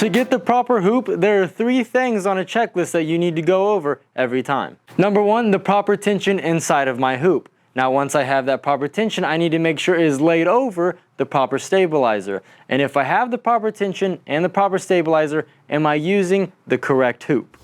To get the proper hoop, there are 3 things on a checklist that you need to go over every time. Number 1, the proper tension inside of my hoop. Now once I have that proper tension, I need to make sure it is laid over the proper stabilizer. And if I have the proper tension and the proper stabilizer, am I using the correct hoop?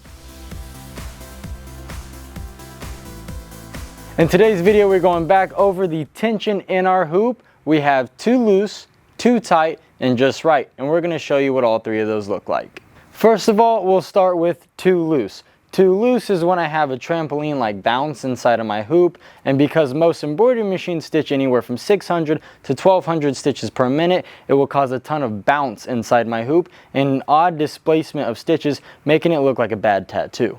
In today's video, we're going back over the tension in our hoop. We have too loose, too tight, and just right. And we're going to show you what all 3 of those look like. First of all, we'll start with too loose. Too loose is when I have a trampoline-like bounce inside of my hoop, and because most embroidery machines stitch anywhere from 600 to 1200 stitches per minute, it will cause a ton of bounce inside my hoop and an odd displacement of stitches, making it look like a bad tattoo.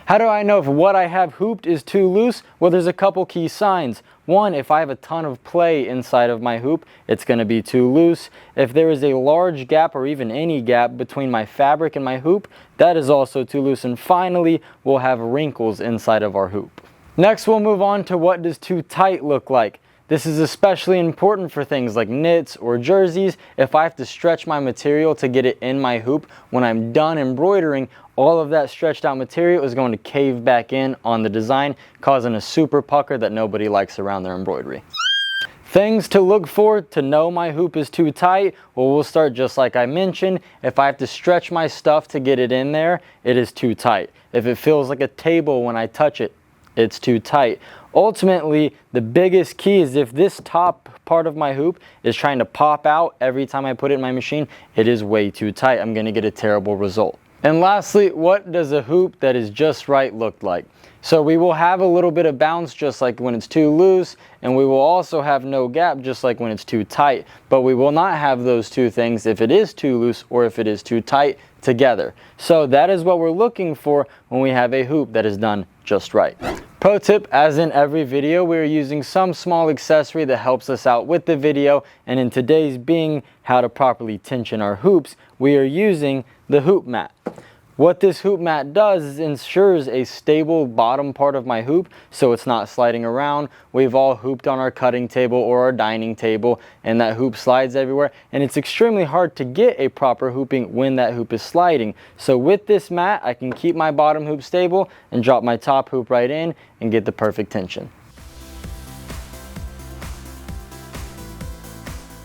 How do I know if what I have hooped is too loose? Well, there's a couple key signs. 1, if I have a ton of play inside of my hoop, it's going to be too loose. If there is a large gap or even any gap between my fabric and my hoop, that is also too loose. And finally, we'll have wrinkles inside of our hoop. Next, we'll move on to what does too tight look like. This is especially important for things like knits or jerseys. If I have to stretch my material to get it in my hoop, when I'm done embroidering, all of that stretched out material is going to cave back in on the design, causing a super pucker that nobody likes around their embroidery. Things to look for to know my hoop is too tight. Well, we'll start just like I mentioned. If I have to stretch my stuff to get it in there, it is too tight. If it feels like a table when I touch it, it's too tight. Ultimately, the biggest key is if this top part of my hoop is trying to pop out every time I put it in my machine, it is way too tight. I'm going to get a terrible result. And lastly, what does a hoop that is just right look like? So we will have a little bit of bounce just like when it's too loose, and we will also have no gap just like when it's too tight. But we will not have those 2 things if it is too loose or if it is too tight together. So that is what we're looking for when we have a hoop that is done just right. Pro tip, as in every video, we're using some small accessory that helps us out with the video, and in today's being how to properly tension our hoops, we are using the hoop mat. What this hoop mat does is ensures a stable bottom part of my hoop so it's not sliding around. We've all hooped on our cutting table or our dining table and that hoop slides everywhere, and it's extremely hard to get a proper hooping when that hoop is sliding. So with this mat, I can keep my bottom hoop stable and drop my top hoop right in and get the perfect tension.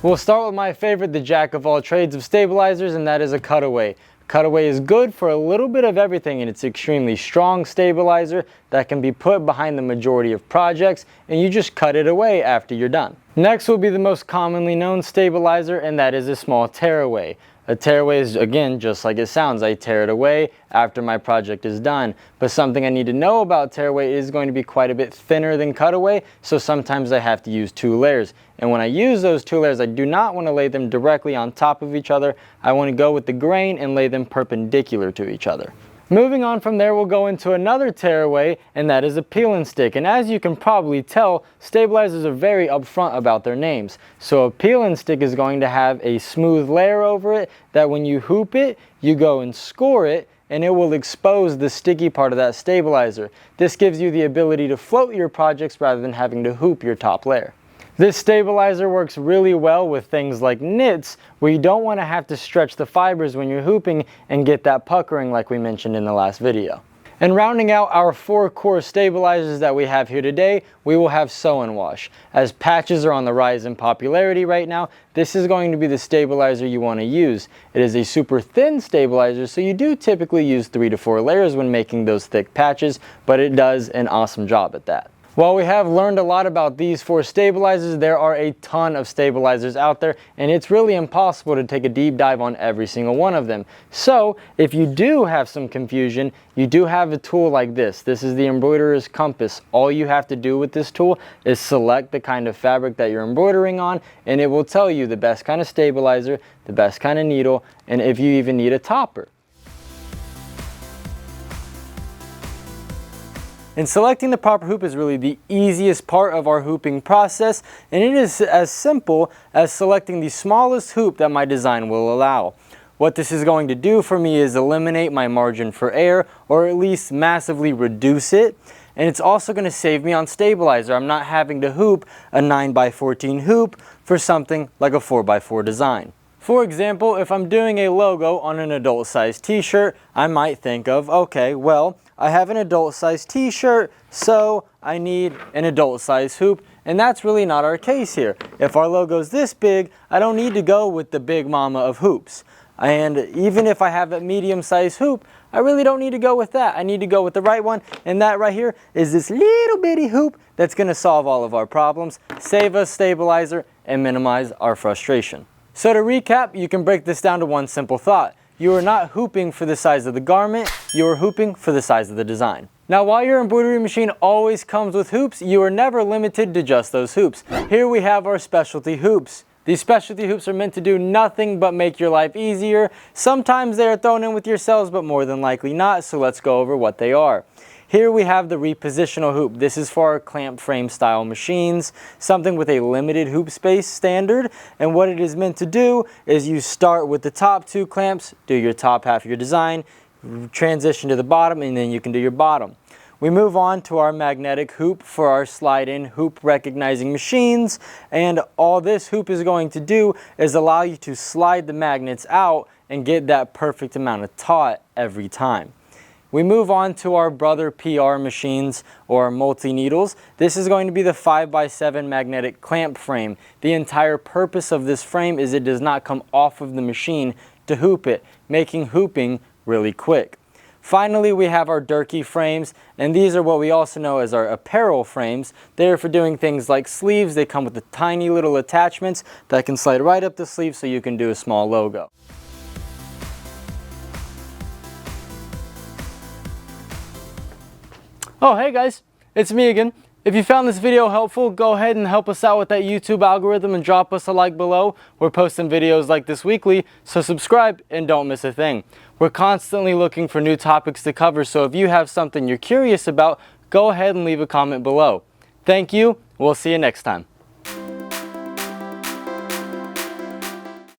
We'll start with my favorite, the jack of all trades of stabilizers, and that is a cutaway. Cutaway is good for a little bit of everything, and it's extremely strong stabilizer that can be put behind the majority of projects, and you just cut it away after you're done. Next will be the most commonly known stabilizer, and that is a small tearaway. A tearaway is, again, just like it sounds. I tear it away after my project is done. But something I need to know about tearaway is going to be quite a bit thinner than cutaway, so sometimes I have to use 2 layers. And when I use those 2 layers, I do not want to lay them directly on top of each other. I want to go with the grain and lay them perpendicular to each other. Moving on from there, we'll go into another tearaway, and that is a peel and stick. And as you can probably tell, stabilizers are very upfront about their names. So a peel and stick is going to have a smooth layer over it that when you hoop it, you go and score it, and it will expose the sticky part of that stabilizer. This gives you the ability to float your projects rather than having to hoop your top layer. This stabilizer works really well with things like knits, where you don't want to have to stretch the fibers when you're hooping and get that puckering like we mentioned in the last video. And rounding out our 4 core stabilizers that we have here today, we will have sew and wash. As patches are on the rise in popularity right now, this is going to be the stabilizer you want to use. It is a super thin stabilizer, so you do typically use 3 to 4 layers when making those thick patches, but it does an awesome job at that. While we have learned a lot about these 4 stabilizers, there are a ton of stabilizers out there, and it's really impossible to take a deep dive on every single one of them. So if you do have some confusion, you do have a tool like this. This is the embroiderer's compass. All you have to do with this tool is select the kind of fabric that you're embroidering on, and it will tell you the best kind of stabilizer, the best kind of needle, and if you even need a topper. And selecting the proper hoop is really the easiest part of our hooping process, and it is as simple as selecting the smallest hoop that my design will allow. What this is going to do for me is eliminate my margin for error, or at least massively reduce it. And it's also going to save me on stabilizer. I'm not having to hoop a 9x14 hoop for something like a 4x4 design. For example, if I'm doing a logo on an adult size t-shirt, I might think of, okay, well, I have an adult size t-shirt, so I need an adult size hoop, and that's really not our case here. If our logo's this big, I don't need to go with the big mama of hoops. And even if I have a medium size hoop, I really don't need to go with that. I need to go with the right one, and that right here is this little bitty hoop that's gonna solve all of our problems, save us stabilizer, and minimize our frustration. So to recap, you can break this down to one simple thought. You are not hooping for the size of the garment, you are hooping for the size of the design. Now, while your embroidery machine always comes with hoops, you are never limited to just those hoops. Here we have our specialty hoops. These specialty hoops are meant to do nothing but make your life easier. Sometimes they are thrown in with your cells, but more than likely not, so let's go over what they are. Here we have the repositional hoop. This is for our clamp frame style machines, something with a limited hoop space standard. And what it is meant to do is you start with the top 2 clamps, do your top half of your design, transition to the bottom, and then you can do your bottom. We move on to our magnetic hoop for our slide-in hoop recognizing machines, and all this hoop is going to do is allow you to slide the magnets out and get that perfect amount of taut every time. We move on to our brother PR machines or multi-needles. This is going to be the 5x7 magnetic clamp frame. The entire purpose of this frame is it does not come off of the machine to hoop it, making hooping really quick. Finally, we have our Durkee frames, and these are what we also know as our apparel frames. They're for doing things like sleeves. They come with the tiny little attachments that can slide right up the sleeve so you can do a small logo. Oh, hey guys, it's me again. If you found this video helpful, go ahead and help us out with that YouTube algorithm and drop us a like below. We're posting videos like this weekly, so subscribe and don't miss a thing. We're constantly looking for new topics to cover, so if you have something you're curious about, go ahead and leave a comment below. Thank you. We'll see you next time.